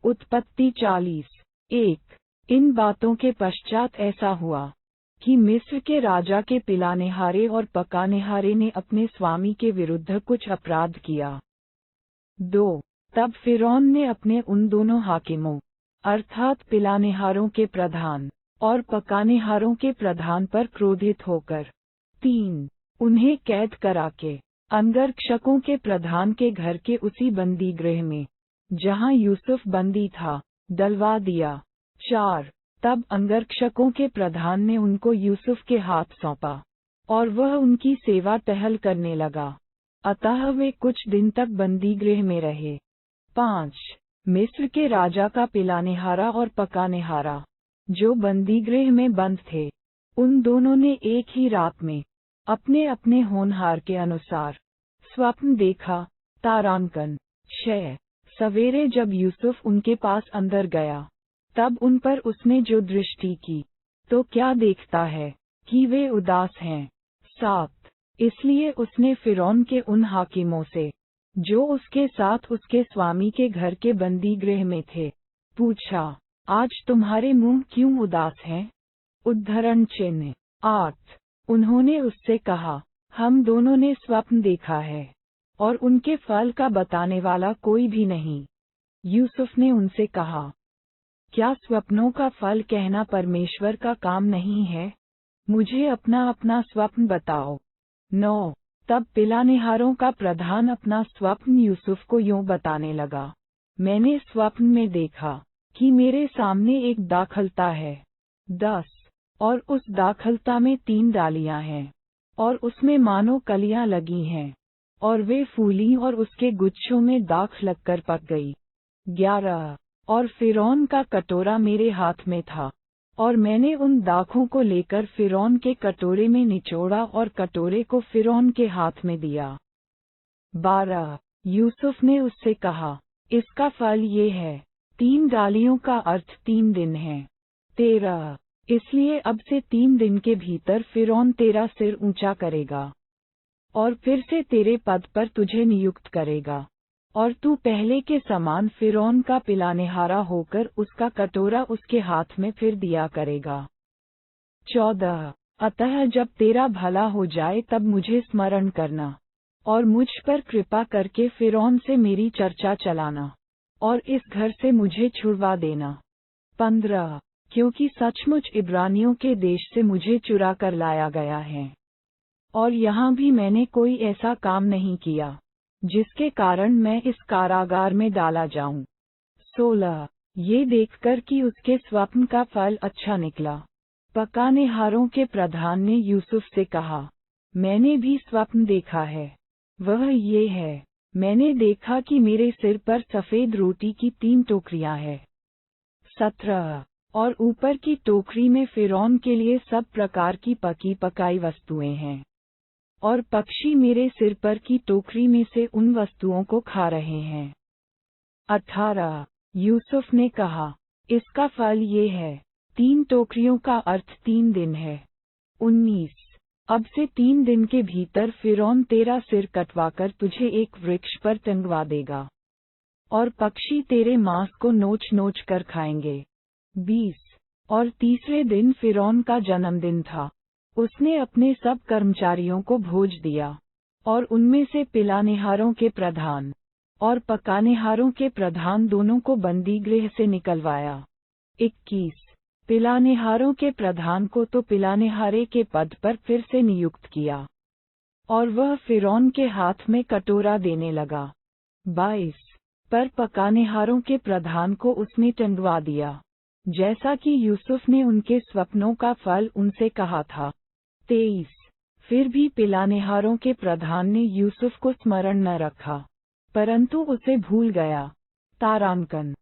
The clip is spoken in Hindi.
उत्पत्ति 40:1। इन बातों के पश्चात ऐसा हुआ कि मिस्र के राजा के पिलानेहारे और पकानेहारे ने अपने स्वामी के विरुद्ध कुछ अपराध किया। 2। तब फिरौन ने अपने उन दोनों हाकिमों अर्थात पिलानेहारों के प्रधान और पकानेहारों के प्रधान पर क्रोधित होकर 3। उन्हें कैद करा के अंगरक्षकों के प्रधान के घर के उसी बंदी गृह में जहां यूसुफ बंदी था डलवा दिया। 4। तब अंगरक्षकों के प्रधान ने उनको यूसुफ के हाथ सौंपा और वह उनकी सेवा टहल करने लगा, अतः वे कुछ दिन तक बंदी गृह में रहे। 5। मिस्र के राजा का पिलानेहारा और पकानेहारा जो बंदी गृह में बंद थे, उन दोनों ने एक ही रात में अपने अपने होनहार के अनुसार स्वप्न देखा। तारांकन 6। सवेरे जब यूसुफ उनके पास अंदर गया तब उन पर उसने जो दृष्टि की तो क्या देखता है कि वे उदास हैं। 7। इसलिए उसने फिरौन के उन हाकिमों से जो उसके साथ उसके स्वामी के घर के बंदी गृह में थे पूछा, आज तुम्हारे मुंह क्यों उदास हैं? उद्धरण चिन्ह 8। उन्होंने उससे कहा, हम दोनों ने स्वप्न देखा है और उनके फल का बताने वाला कोई भी नहीं। यूसुफ ने उनसे कहा, क्या स्वप्नों का फल कहना परमेश्वर का काम नहीं है? मुझे अपना अपना स्वप्न बताओ। 9। तब पिलानेहारों का प्रधान अपना स्वप्न यूसुफ को यूं बताने लगा, मैंने स्वप्न में देखा कि मेरे सामने एक दाखलता है 10 और उस दाखलता में 3 डालियां हैं और उसमें मानो कलियां लगी हैं और वे फूली और उसके गुच्छों में दाख लगकर पक गई। 11 और फिरौन का कटोरा मेरे हाथ में था और मैंने उन दाखों को लेकर फिरौन के कटोरे में निचोड़ा और कटोरे को फिरौन के हाथ में दिया। 12 यूसुफ ने उससे कहा, इसका फल ये है, 3 डालियों का अर्थ 3 दिन है। 13 इसलिए अब से 3 दिन के भीतर फिरौन तेरा सिर ऊंचा करेगा और फिर से तेरे पद पर तुझे नियुक्त करेगा और तू पहले के समान फिरौन का पिलानेहारा होकर उसका कटोरा उसके हाथ में फिर दिया करेगा। 14 अतः जब तेरा भला हो जाए तब मुझे स्मरण करना और मुझ पर कृपा करके फिरौन से मेरी चर्चा चलाना और इस घर से मुझे छुड़वा देना। 15 क्योंकि सचमुच इब्रानियों के देश से मुझे चुरा कर लाया गया है और यहाँ भी मैंने कोई ऐसा काम नहीं किया जिसके कारण मैं इस कारागार में डाला जाऊं। 16 ये देखकर कि उसके स्वप्न का फल अच्छा निकला, पकानेहारों के प्रधान ने यूसुफ से कहा, मैंने भी स्वप्न देखा है, वह ये है, मैंने देखा कि मेरे सिर पर सफेद रोटी की 3 टोकरियां हैं। 17 और ऊपर की टोकरी में फिरौन के लिए सब प्रकार की पकी पकाई वस्तुएं हैं और पक्षी मेरे सिर पर की टोकरी में से उन वस्तुओं को खा रहे हैं। 18 यूसुफ ने कहा, इसका फल ये है, 3 टोकरियों का अर्थ 3 दिन है। 19 अब से 3 दिन के भीतर फिरौन तेरा सिर कटवाकर तुझे एक वृक्ष पर टंगवा देगा और पक्षी तेरे मांस को नोच नोच कर खाएंगे। 20 और तीसरे दिन फिरौन का जन्मदिन था, उसने अपने सब कर्मचारियों को भोज दिया और उनमें से पिलानेहारों के प्रधान और पकानेहारों के प्रधान दोनों को बंदी गृह से निकलवाया। 21 पिलानेहारों के प्रधान को तो पिलानेहारे के पद पर फिर से नियुक्त किया और वह फिरौन के हाथ में कटोरा देने लगा। 22 पर पकानेहारों के प्रधान को उसने टंगवा दिया, जैसा कि यूसुफ ने उनके स्वप्नों का फल उनसे कहा था। 23 फिर भी पिलानेहारों के प्रधान ने यूसुफ को स्मरण न रखा, परंतु उसे भूल गया। तारांकन